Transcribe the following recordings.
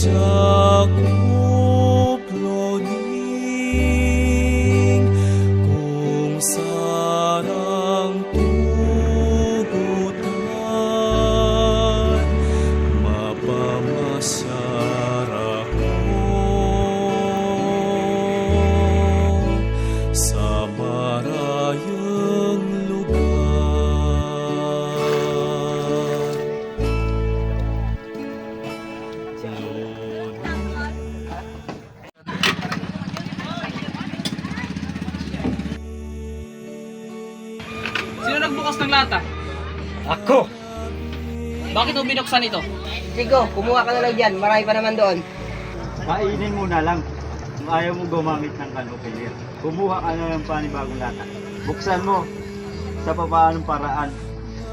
sakop loning kung sarang tugutan mapamasyara ko sa marayang lugar. Sino nagbukas ng lata? Ako! Bakit mo binuksan ito? Sigo, kumuha ka na lang dyan. Marami pa naman doon. Kainin mo na lang. Kung ayaw mo gumamit ng kanopilya, kumuha ka na ng panibagong lata. Buksan mo sa papaanong paraan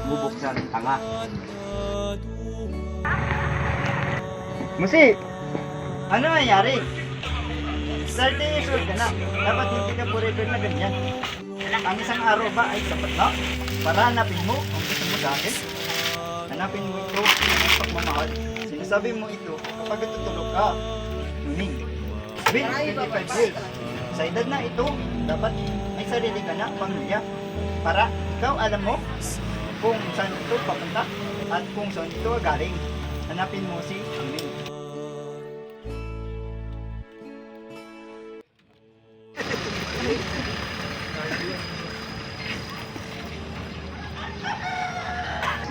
mo buksan ang tanga. Musi! Ano nangyari? 30 years old ka na. Dapat hindi ka forever na ganyan. Ang isang araw ba ay sapat na? Para hanapin mo ang gusto mo sa akin. Hanapin mo ito ng pagmamahal. Sinasabi mo ito kapag tutulog ka. Tuning. With 25 years. Sa edad na ito, dapat may sarili ka na pamilya. Para ikaw alam mo kung saan ito papunta at kung saan ito galing. Hanapin mo si Tuning.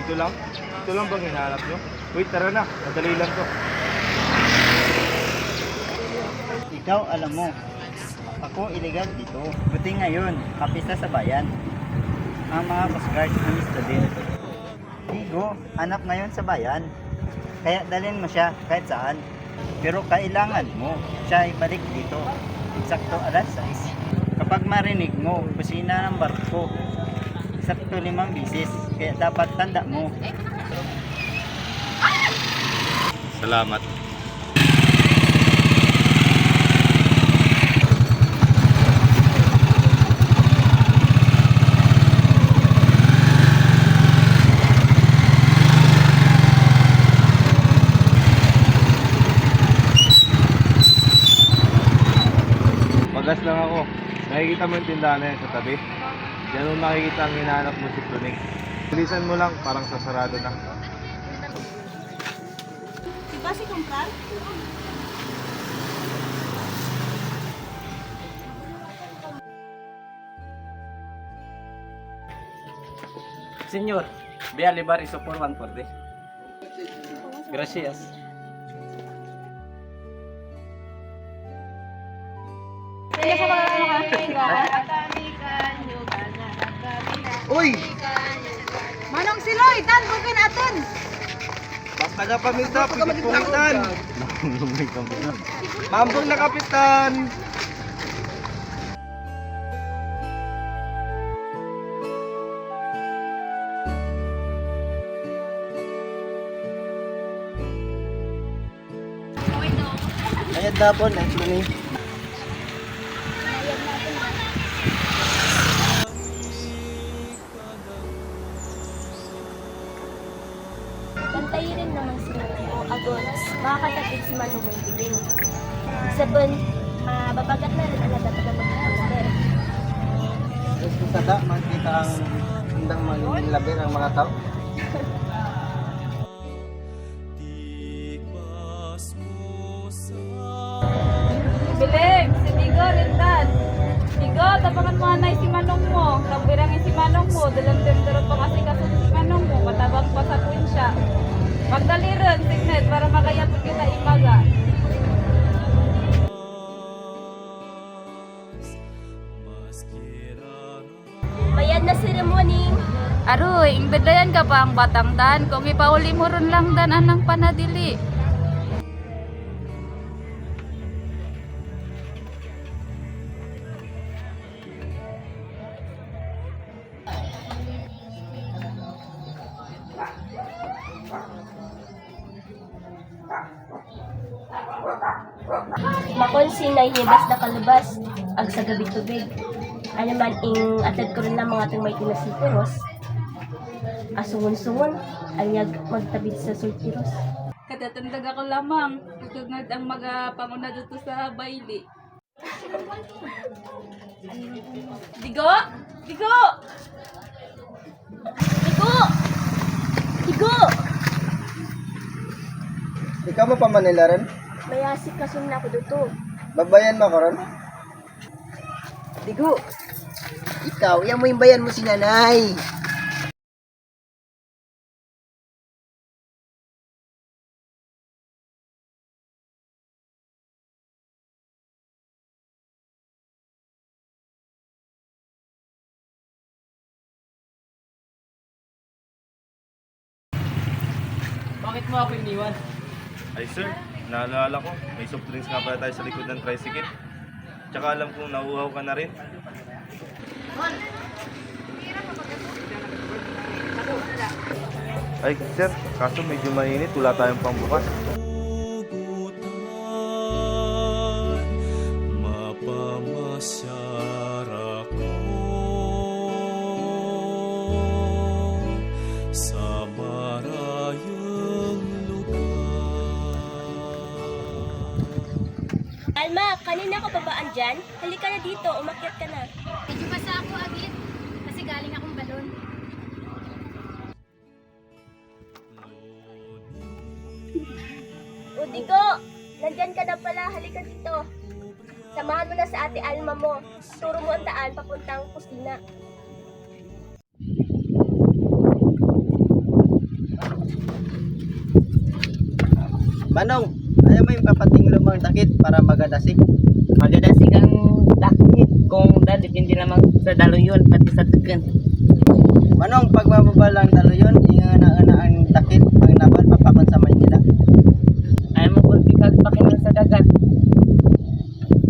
Ito lang? Ito lang bang hinahanap nyo? Wait, tara na. Madali lang to. Ikaw, alam mo, ako illegal dito. Buti ngayon, kapisa sa bayan. Ang mga Coast Guard gusto din. Higo, hanap ngayon sa bayan. Kaya dalhin mo siya kahit saan. Pero kailangan mo siya ibalik dito. Eksakto alas 6. Kapag marinig mo, kusina ng barko. Eksakto 5 bisis. Kaya dapat tanda mo. Salamat. Magas lang ako. Nakikita mo yung tindahan na yan sa tabi? Diyan mo makikita ang hinahanap mo si Tuning. Bilisan mo lang, parang sasarado na. Diba si Kumpar? Senyor, vea levar eso por 140. Gracias. Uy! Manong Siloy, tan bukin atin. Basta ka paminta, pwede pumitan! Mambong na kapitan! Ayad na po, next money. Bantayin rin naman si o Agonas. Makakatapit si Manong Mundigin. Sabon, babagat na rin ang nagtatagal mag-alabir. Tapos kung sada, makikita ang hindang manilabir ang mga tao. Biling, si Bigo rin tan. Bigo, tapangan mo anay si Manong mo. Tagbirangin si Manong mo. Dalam-dalam pa kasi kasunod si Manong mo. Matabang pa sa tuwin siya. Magdali rin, Signet, para makayapon kita imaga. Bayad na seremony. Aroy, ingbedayan ka pa ang batang dan. Kung ipauli mo ron lang dan anang panadili. Makonsinay hibas na kalubas, ag sa gabi tubig. Ano man ing atad ko rin na mga itong may tinasipiros. Asungon-sungon, anyag magtabid sa sultiros. Katatandag ako lamang. Tutugad ang mga panguna dito sa baili. Digo! Digo! Digo! Digo! Ikaw mo pa Manila rin? May asik kasi na ako dito. Babayan mo ko ron? Digo, ikaw, yan mo yung bayan mo si nanay. Bakit mo ako iniwan? Ay sir, naalala ko, may soft drinks nga pala tayo sa likod ng tricycle. Tsaka alam kong nauuhaw ka na rin. Ay sir, kaso medyo mainit, wala tayong pangbukas. Mapamasyar ako sa marayang lugar. Alma, kanina ka pa ba andyan? Halika na dito, umakyat ka na. Medyo basa ako, Agit. Kasi galing akong balon. O Digo, nandyan ka na pala, halika dito. Samahan mo na sa ate Alma mo. Turo mo ang daan papuntang kusina. Manong, ayaw mo yung kapating lumang takit para magadasik. Magadasig ang dakit kung depende lamang sa daluyon pati sa tugan. Manong, pag mababa lang dalo yun, ingana-ana ang takit, ang nabal, mapakon sa Maynila. Ayaw mo kung di ka pakinan sa dagat.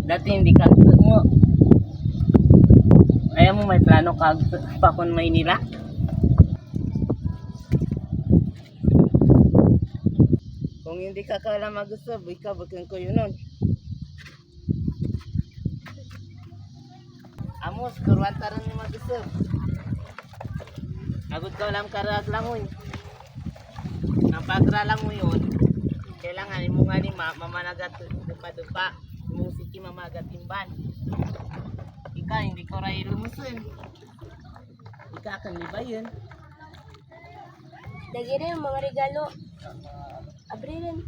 Dati hindi ka mo. Ayaw mo may plano ka pa kung Maynila. Kung hindi ka kala mag-usab, ikaw bakit ko yun nun. Amos, kuruan taran ni mag-usab. Agad ka lang karag langoy. Ang pagra lang mo yun, kailangan mo nga ni mamanagat dupa-dupa. Musiki mamagat timban. Ika, hindi ko rin lumusun. Ika, akan di ba yun? Lagi rin yung mga regalo. Abri rin.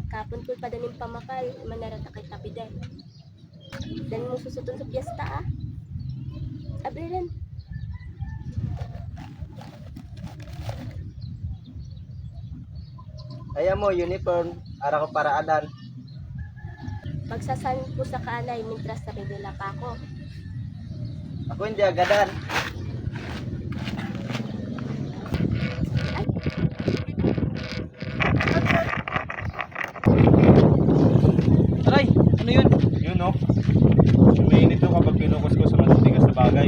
Kapon ko pa danin pamakal, manarata kay tapidan. Dan mo susuton sa piyesta ah. Abri rin. Ayaw mo, uniform, ara ko para adan. Pagsasan ko sa kanay, mintras na bibila pa ako. Ako hindi agadan. Aray, ano yun? Yun no? Mainit to kapag pinukus ko sa matutigas na bagay.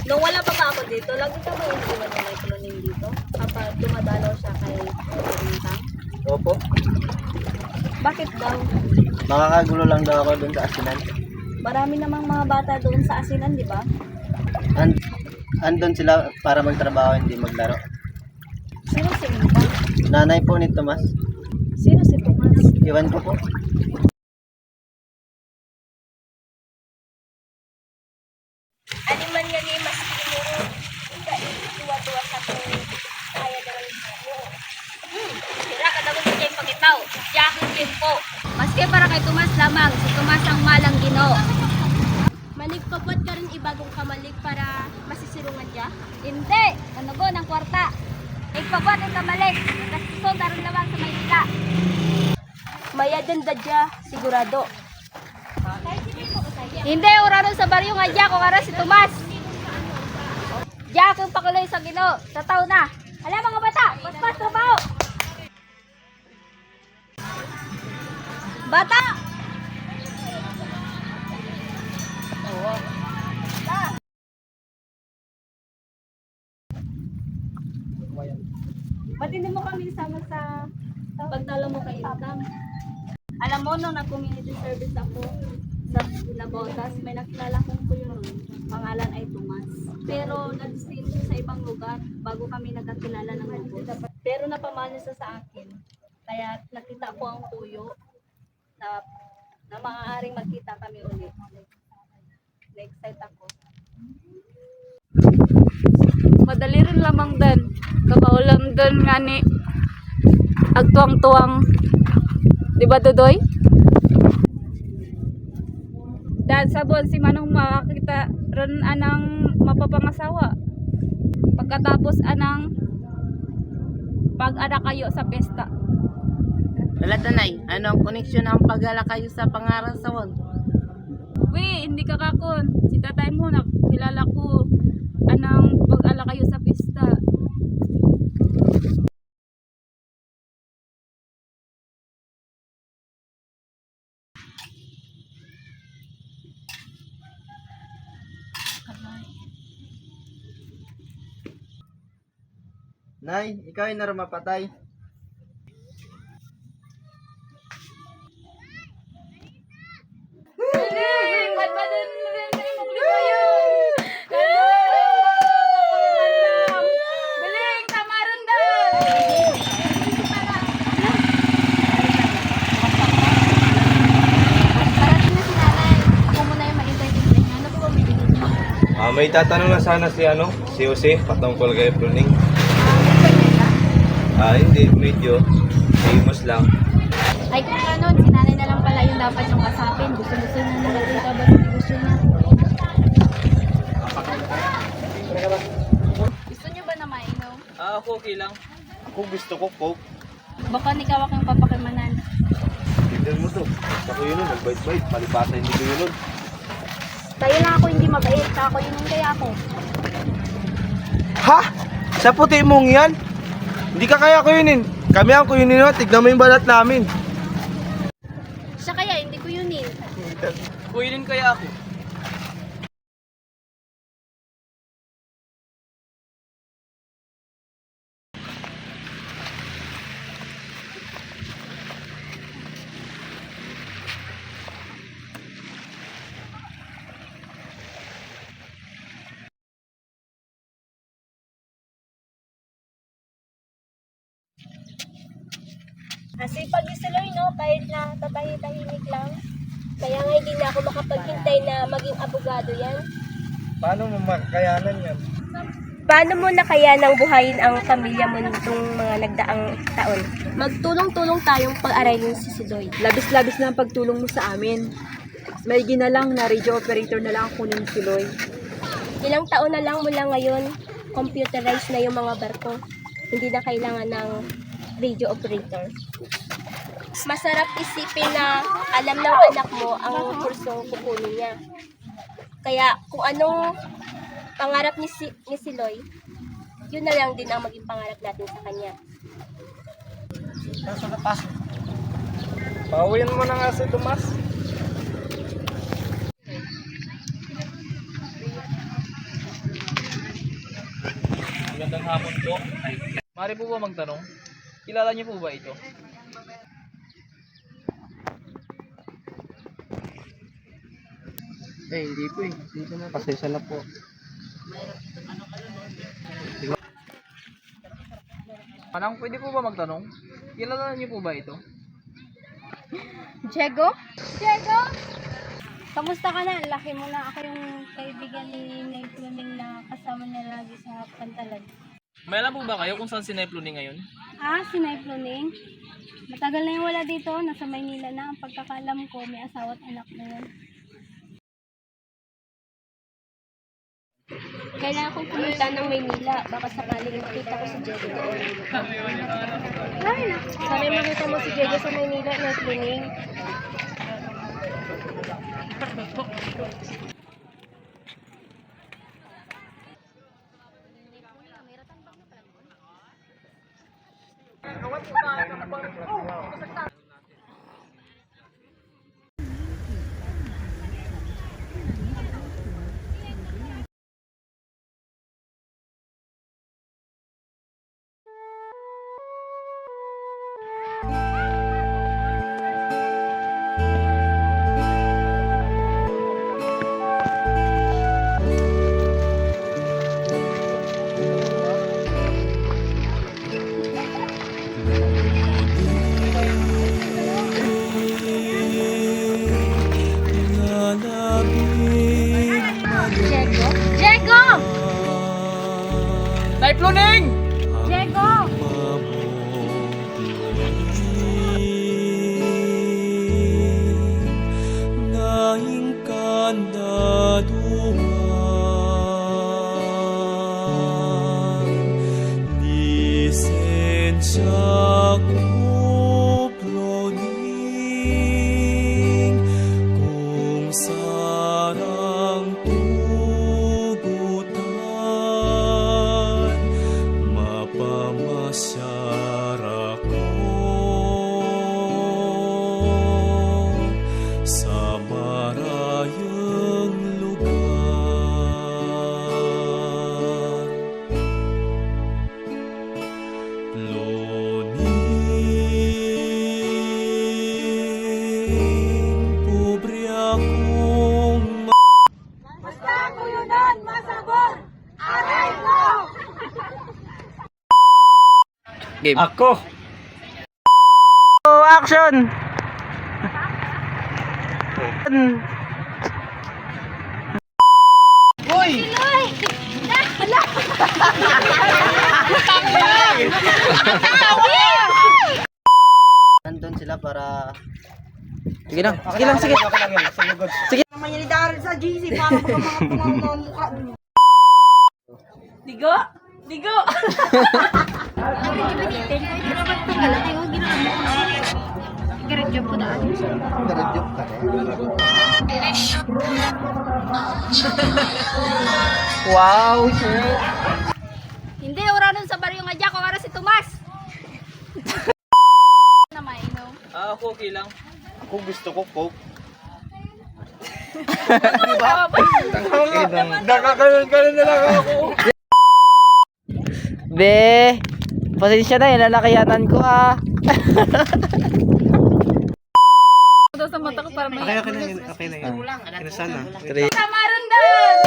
Nung wala pa ako dito, lagi ka ba yung iwan na may tulunin dito? Kapag dumadalaw siya kay Bintang? Opo, Bakit daw? makakagulo lang daw ako dun sa asinan. Marami namang mga bata doon sa asinan, di ba? Andun sila para magtrabaho, hindi maglaro. Sino si Bintang? Nanay po ni Tomas, Sino si Tomas? iwan ko po. Aliman nga ni Mas Pinuro. Hindi, tuwa-tuwa sa kong kaya daw mo. Sira ka daw sa yung pagitaw. Yakin din po. Maski para kay Tomas lamang, si Tomas ang malang Ginoo. Manigpapot ka rin ibagong kamalig para masisirungan niya? Hindi, kanugo ng kwarta. Ipabot ang kamalik, kasuso daron lamang sa Maynila. Mayadan dadya, sigurado. Hindi, uranon sa baryo nga dya kung ara si Tomas. Dya kung pakuloy sa Ginoo, sa tao na. Alam mga bata, paspas trabaho. Bata! Ba't hindi mo kami sama sa pagtalo mo kay Inang? Alam mo, nung nag-community service ako sa Labotas, may nakilala kong kuya nun. Pangalan ay Tomas. Pero nag-stay siya sa ibang lugar bago kami nagkakilala ng lubos. Pero napamahal niya sa akin. Kaya nakita ko ang kuyo na maaaring magkita kami ulit. Na-excite ako. Madali rin lamang din. Kakaulam din nga ni agtuang-tuwang. Di ba, Dodoy? Dahil sa buwan si Manong makakita ron anang mapapangasawa. Pagkatapos anang pag-ana kayo sa pesta. Wala tanay, ano ang koneksyon ang pag-ala kayo sa pangarasawan? Uy, hindi ka kakon. Si tatay mo, nakilala ko anang pag-ala kayo sa pesta. Nay, ikaw ay naramapatay. Galing! Ba't ba din rin sa imong libayo? Galing! Tama rin daw! Parating na si nanay. Ako muna yung ma-entertain. Ano po ba bibigyan niyo? May tatanong na sana si Jose, patungkol kay pruning. Hindi, medyo. Famous lang. Ay kung ganun, si nanay na lang pala yung dapat yung kasapin. Gusto-gusto na nagkita ba yung gusto niya? Gusto niyo ba na mainom? Ako okay lang. Ako gusto ko Coke. Baka ni kawak yung papakimanan. Tignan mo to. Basta ko yun nun, nagbait-bait. Palipasa hindi ko yun nun. Tayo lang ako hindi mabait. Ako yun yung kaya ako. Ha? Sa puti mong yan? Hindi ka kaya kuyunin. Kami ang kuyunin mo. Tignan mo yung balat namin. Siya kaya, hindi ko yunin. Kuinin kaya ako. Kasi pag isuloy, no, kahit na tatahi-tahimik lang. Kaya nga hindi na ako makapaghintay na maging abogado yan. Paano mo makakayanan yan? Paano mo na kaya nang buhayin ang pamilya mo nitong mga nagdaang taon? Magtulong-tulong tayong pag-aralin si Siloy. Labis-labis na ang pagtulong mo sa amin. May ginalang na radio operator na lang kunin si Loy. Ilang taon na lang mula ngayon, computerized na yung mga barko. Hindi na kailangan ng radio operator. Masarap isipin na alam ng anak mo ang kurso kukunin niya. Kaya kung anong pangarap ni Siloy, yun na lang din ang maging pangarap natin sa kanya. Pauwiin mo na nga si Tomas. Magandang hapon po. Mari po ba magtanong? Kilala niyo po ba ito? Hindi po eh. Dito na. Pasensya na po. Manang, pwede po ba magtanong? Kilala niyo po ba ito? Diego? Diego? Kamusta ka na? Laki mo na ako yung kaibigan ni Naipuning na kasama niya lagi sa Pantalan. May alam po ba kayo kung saan si Naipuning ngayon? Ah, si Naipuning? Matagal na yung wala dito. Nasa Maynila na. Ang pagkakalam ko, may asawa at anak na yun. Kailangan kong pumunta ng Maynila. Baka sakaling makita ko si Diego doon. Sana makita mo si Diego sa Maynila na cleaning. Pluning! Diego! Naing kandaduan lisensya kuploning kung sarang tugutan mapamasyara ko sa marayang lugar. Loning, pobre akong Basta ko yun masabor! Aray ko! Ako! Action! Nandun sila para Sige lang, sige lang, sige. Sige. Digo? Digo! Garadyo ka Wow, sir. Hindi, ura nun sa baryo nga dyan, kung ara si Tomas. Na mainom. Ako okay lang. Ako gusto ko Coke. Nakakaroon na lang ako. Be, pasensya na, inalakiyanan ko ah. Daw sa mata ko para may... Okay na yun. Inasan na. Samaron doon!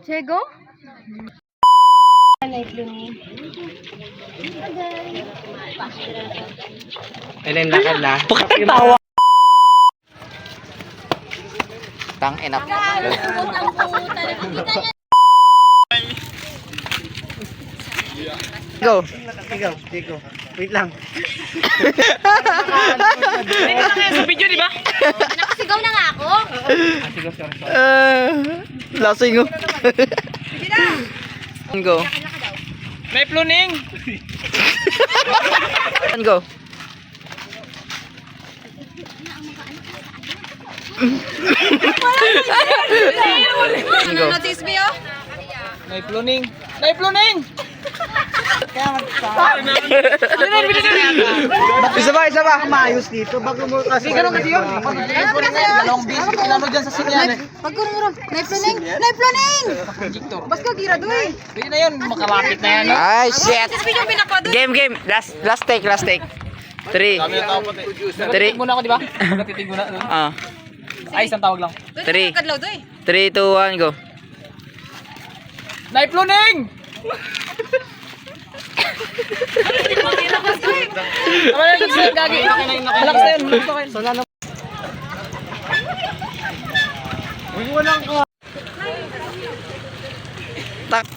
Diego? Ilan lakad na? Pakatawa. Tang ina. Go. Ikaw. Wait lang. Nakasigaw na nga ako. Lasing ko. Go. May pluning! Go. Go. May pluning! May pluning! Isa ba? Maayos dito. Bago mo kasi. Ganun kasi yun. Dalawang bis. Kinano dyan sa sinyan eh. Pwede na yun, makalapit na yan. Ay, shit. Game. Last take. 3. 3. Muna ako, di ba? Natitig muna. Ah. Ay, isang tawag lang. 3. 3, 2, 1, go. May pluning! Tama na yun, sir. Gagi. Relax na yun. Walang ko. Tak.